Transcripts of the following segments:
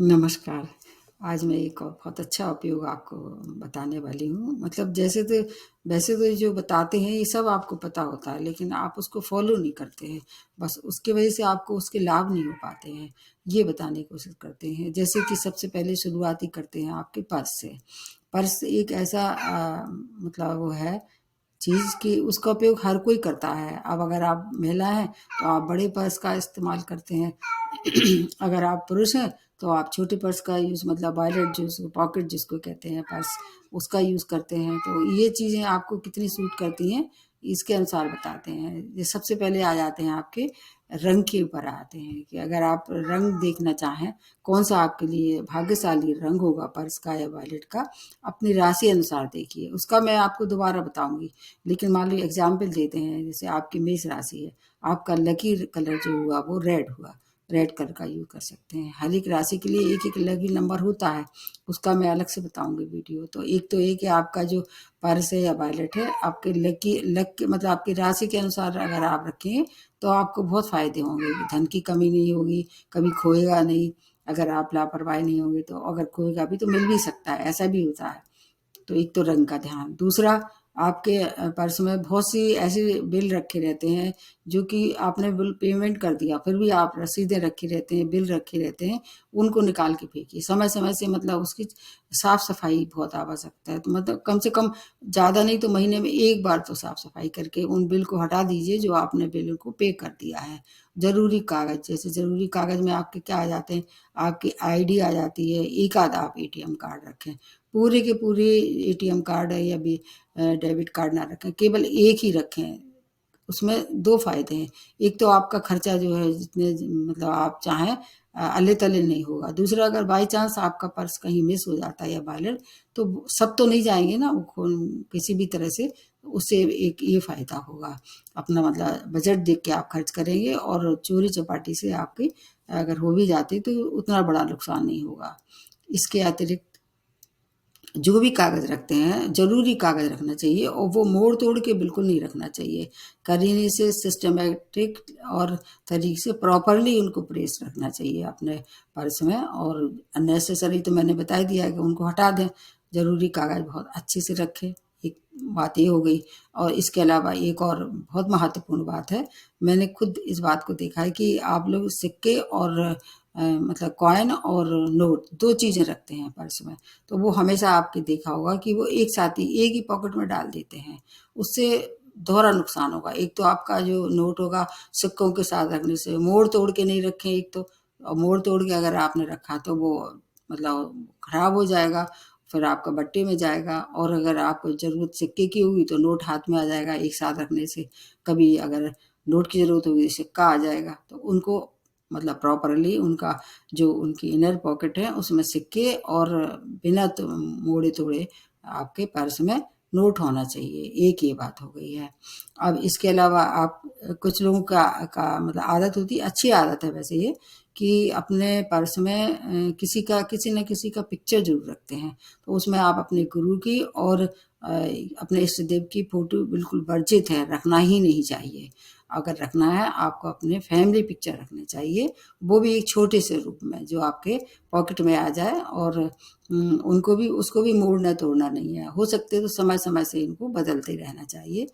नमस्कार। आज मैं एक और बहुत अच्छा उपयोग आपको बताने वाली हूँ। मतलब वैसे तो ये जो बताते हैं ये सब आपको पता होता है, लेकिन आप उसको फ़ॉलो नहीं करते हैं। बस उसकी वज़ह से आपको उसके लाभ नहीं हो पाते हैं। ये बताने की कोशिश करते हैं। जैसे कि सबसे पहले शुरुआत ही करते हैं आपके पर्स से। पर्स एक ऐसा मतलब वो है चीज़ कि उसका उपयोग हर कोई करता है। अब अगर आप महिला हैं तो आप बड़े पर्स का इस्तेमाल करते हैं। अगर आप पुरुष हैं तो आप छोटे पर्स का यूज़ मतलब वॉलेट जिसको पॉकेट जिसको कहते हैं पर्स, उसका यूज़ करते हैं। तो ये चीज़ें आपको कितनी सूट करती हैं, इसके अनुसार बताते हैं। ये सबसे पहले आ जाते हैं आपके रंग के ऊपर आते हैं कि अगर आप रंग देखना चाहें, कौन-सा आपके लिए भाग्यशाली रंग होगा पर्स का या वॉलेट का, अपनी राशि अनुसार देखिए। उसका मैं आपको दोबारा बताऊँगी, लेकिन मान लीजिए एग्ज़ाम्पल देते हैं, जैसे आपकी मेष राशि है, आपका लकी कलर जो हुआ वो रेड हुआ। रेड कलर का यूज़ कर सकते हैं। हर एक राशि के लिए एक-एक लकी नंबर होता है, उसका मैं अलग से बताऊँगी वीडियो। तो एक तो ये कि आपका जो पर्स है या वॉलेट है, आपके लक मतलब आपकी राशि के अनुसार अगर आप रखें, तो आपको बहुत फ़ायदे होंगे। धन की कमी नहीं होगी, कभी खोएगा नहीं। अगर आप लापरवाही नहीं होंगे तो अगर खोएगा भी तो मिल भी सकता है, ऐसा भी होता है। तो एक तो रंग का ध्यान। दूसरा आपके पर्स में बहुत सी ऐसे बिल रखे रहते हैं जो कि आपने बिल पेमेंट कर दिया, फिर भी आप रसीदें रखे रहते हैं, बिल रखे रहते हैं, उनको निकाल के फेंकिए। समय-समय से मतलब उसकी साफ-सफाई बहुत आवश्यकता है। तो मतलब कम से कम ज़्यादा नहीं तो महीने में 1 बार तो साफ-सफाई करके उन बिल को हटा दीजिए जो आपने बिल को पे कर दिया है। ज़रूरी कागज़ जैसे ज़रूरी कागज़ में आपके क्या आ जाते हैं, आपकी आईडी आ जाती है, एक आध आप एटीएम कार्ड रखें। पूरे के पूरे एटीएम कार्ड या डेबिट कार्ड ना रखें, केवल एक ही रखें। उसमें 2 फ़ायदे हैं, एक तो आपका खर्चा जो है जितने मतलब आप चाहें अल्ले-तल्ले नहीं होगा। दूसरा अगर बाई चांस आपका पर्स कहीं मिस हो जाता है या वॉलेट तो सब तो नहीं जाएँगे ना वो किसी भी तरह से, उससे एक ये फ़ायदा होगा। अपना मतलब बजट देख के आप खर्च करेंगे और चोरी-चपाटी से आपकी अगर हो भी जाती तो उतना बड़ा नुकसान नहीं होगा। इसके अतिरिक्त जो भी कागज़ रखते हैं, ज़रूरी कागज़ रखना चाहिए और वो मोड़-तोड़ के बिल्कुल नहीं रखना चाहिए। करीने से सिस्टमैटिक और तरीके से प्रॉपरली उनको प्लेस रखना चाहिए अपने पर्स में और अननेसेसरी तो मैंने बता ही दिया है कि उनको हटा दें। ज़रूरी कागज़ बहुत अच्छे से रखें, एक बात ये हो गई। और इसके अलावा एक और बहुत महत्वपूर्ण बात है, मैंने खुद इस बात को देखा है कि आप लोग सिक्के और मतलब कॉइन और नोट 2 चीज़ें रखते हैं पर्स में। तो वो हमेशा आपने देखा होगा कि वो एक साथ ही एक ही पॉकेट में डाल देते हैं। उससे दोहरा नुकसान होगा। एक तो आपका जो नोट होगा सिक्कों के साथ रखने से मोड़-तोड़ के नहीं रखें एक तो और मोड़-तोड़ के अगर आपने रखा तो वो मतलब खराब हो जाएगा, फिर आपका बट्टे में जाएगा और अगर आपको ज़रूरत सिक्के की होगी तो नोट हाथ में आ जाएगा एक साथ रखने से। कभी अगर नोट की ज़रूरत होगी तो सिक्का आ जाएगा। तो उनको मतलब प्रॉपरली उनका जो उनकी इनर पॉकेट है उसमें सिक्के और बिना मोड़े-तोड़े आपके पर्स में नोट होना चाहिए, एक ये बात हो गई है। अब इसके अलावा आप कुछ लोगों का मतलब आदत होती है, अच्छी आदत है वैसे ये कि अपने पर्स में किसी न किसी का पिक्चर ज़रूर रखते हैं। तो उसमें आप अपने गुरु की और अपने इष्ट देव की फ़ोटो बिल्कुल वर्जित है, रखना ही नहीं चाहिए। अगर रखना है आपको अपने फैमिली पिक्चर रखने चाहिए, वो भी एक छोटे से रूप में जो आपके पॉकेट में आ जाए और उनको भी उसको भी मोड़ना-तोड़ना नहीं है। हो सकते तो समय-समय से इनको बदलते रहना चाहिए।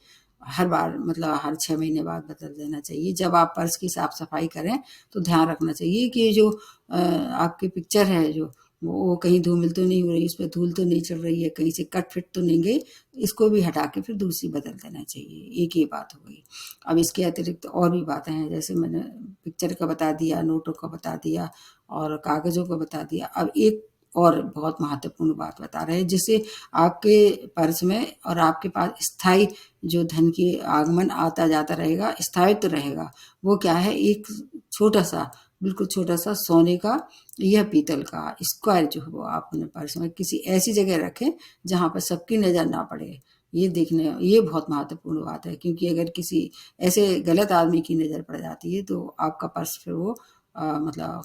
हर बार मतलब हर 6 महीने बाद बदल देना चाहिए। जब आप पर्स की साफ-सफाई करें तो ध्यान रखना चाहिए कि ये जो आपकी पिक्चर है जो वो कहीं धूमिल तो नहीं हो रही, उसपे धूल तो नहीं चढ़ रही है, कहीं से कट-फिट तो नहीं गई, इसको भी हटा के फिर दूसरी बदल देना चाहिए। एक ये बात हो गई। अब इसके अतिरिक्त और भी बातें हैं, जैसे मैंने पिक्चर का बता दिया, नोटों का बता दिया और कागज़ों का बता दिया। अब एक और बहुत महत्वपूर्ण बात बता रहे हैं, जिससे आपके पर्स में और आपके पास स्थायी जो धन की आगमन आता-जाता रहेगा, स्थायित्व रहेगा। वो क्या है, एक छोटा-सा, बिल्कुल छोटा-सा सोने का या पीतल का स्क्वायर जो है वो आप अपने पर्स में किसी ऐसी जगह रखें, जहाँ पर सबकी नज़र ना पड़े। ये बहुत महत्वपूर्ण बात है क्योंकि अगर किसी ऐसे गलत आदमी की नज़र पड़ जाती है तो आपका पर्स फिर वो मतलब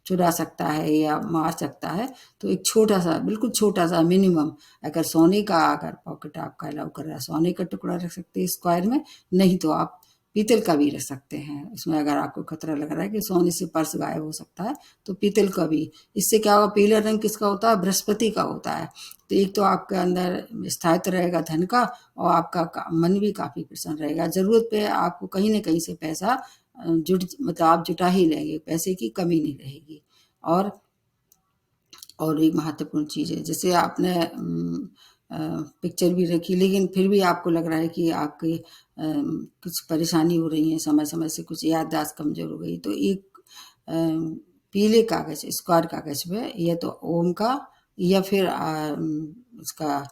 चुरा सकता है या मार सकता है। तो एक छोटा-सा बिल्कुल छोटा-सा मिनिमम अगर सोने का अगर पॉकेट आपका अलाउ कर रहा है, सोने का टुकड़ा रख सकते हैं स्क्वायर में, नहीं तो आप पीतल का भी रख सकते हैं। इसमें अगर आपको खतरा लग रहा है कि सोने से पर्स गायब हो सकता है तो पीतल का भी। इससे क्या होगा, पीला रंग किसका होता है, बृहस्पति का होता है। तो एक तो आपके अंदर स्थायित्व रहेगा धन का, और आपका मन भी काफ़ी प्रसन्न रहेगा। ज़रूरत पे आपको कहीं न कहीं से पैसा मतलब आप जुटा ही लेंगे, पैसे की कमी नहीं रहेगी। और एक महत्वपूर्ण चीज़ है, जैसे आपने पिक्चर भी रखी, लेकिन फिर भी आपको लग रहा है कि आपकी कुछ परेशानी हो रही है, समय-समय से कुछ याददाश्त कमज़ोर हो गई, तो एक पीले कागज़, स्क्वायर कागज़ पे या तो ओम का या फिर उसका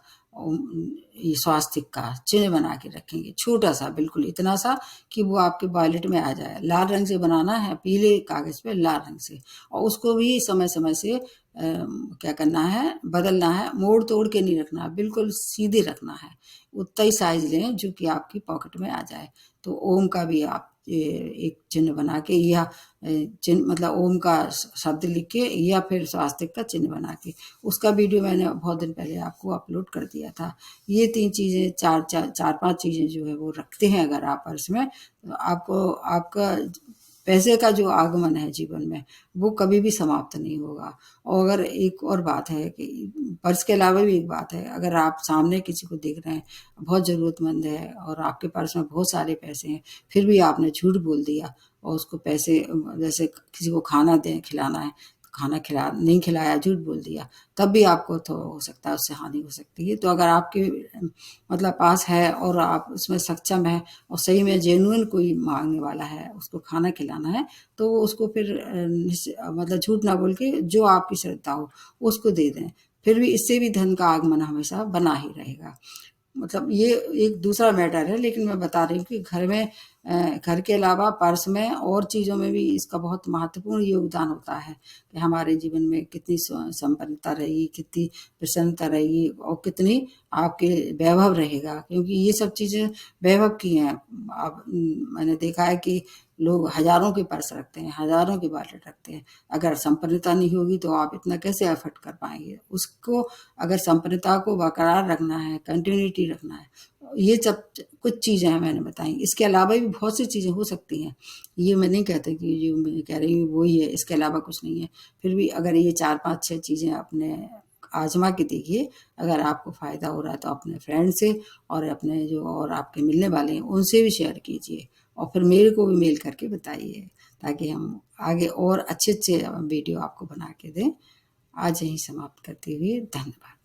ये स्वास्तिक का चिन्ह बना के रखेंगे, छोटा-सा, बिल्कुल इतना सा कि वो आपके वॉलेट में आ जाए। लाल रंग से बनाना है, पीले कागज़ पे लाल रंग से, और उसको भी समय-समय से क्या करना है, बदलना है, मोड़-तोड़ के नहीं रखना है, बिल्कुल सीधे रखना है। उतना ही साइज़ लें जो कि आपकी पॉकेट में आ जाए। तो ओम का भी आप एक चिन्ह बना के, या चिन्ह मतलब ओम का शब्द लिख के, या फिर स्वास्तिक का चिन्ह बना के, उसका वीडियो मैंने बहुत दिन पहले आपको अपलोड कर दिया था। ये 3 चीज़ें, 4-5 चीज़ें जो है वो रखते हैं अगर आप पर्स में, तो आपको आपका पैसे का जो आगमन है जीवन में, वो कभी भी समाप्त नहीं होगा। और अगर एक और बात है कि पर्स के अलावा भी एक बात है, अगर आप सामने किसी को देख रहे हैं, बहुत ज़रूरतमंद है और आपके पर्स में बहुत सारे पैसे हैं, फिर भी आपने झूठ बोल दिया और उसको पैसे, जैसे किसी को खाना खिलाना है, खाना नहीं खिलाया, झूठ बोल दिया, तब भी आपको तो हो सकता है उससे हानि हो सकती है। तो अगर आपके मतलब पास है और आप उसमें सक्षम हैं और सही में जेन्युइन कोई माँगने वाला है, उसको खाना खिलाना है, तो वो उसको फिर मतलब झूठ ना बोल के जो आपकी श्रद्धा हो उसको दे दें। फिर भी इससे भी धन का आगमन हमेशा बना ही रहेगा। मतलब ये एक दूसरा मैटर है, लेकिन मैं बता रही हूँ कि घर में घर के अलावा पर्स में और चीज़ों में भी इसका बहुत महत्वपूर्ण योगदान होता है कि हमारे जीवन में कितनी संपन्नता रहेगी, कितनी प्रसन्नता रहेगी और कितनी आपके वैभव रहेगा, क्योंकि ये सब चीज़ें वैभव की हैं। अब मैंने देखा है कि लोग हज़ारों के पर्स रखते हैं, हज़ारों के वॉलेट रखते हैं। अगर संपन्नता नहीं होगी तो आप इतना कैसे एफर्ट कर पाएँगे? उसको अगर संपन्नता को बरकरार रखना है, कंटिन्यूटी रखना है, ये सब कुछ चीज़ें हैं मैंने बताई। इसके अलावा भी बहुत सी चीज़ें हो सकती हैं। ये मैं नहीं कहती कि जो मैं कह रही हूँ वो ही है, इसके अलावा कुछ नहीं है। फिर भी अगर ये 4-5-6 चीज़ें आपने आज़मा के देखिए, अगर आपको फ़ायदा हो रहा है तो अपने फ्रेंड से और अपने जो और आपके मिलने वाले हैं उनसे भी शेयर कीजिए, और फिर मेरे को भी मेल करके बताइए, ताकि हम आगे और अच्छे-अच्छे वीडियो आपको बना के दें। आज यहीं समाप्त करते हुए धन्यवाद।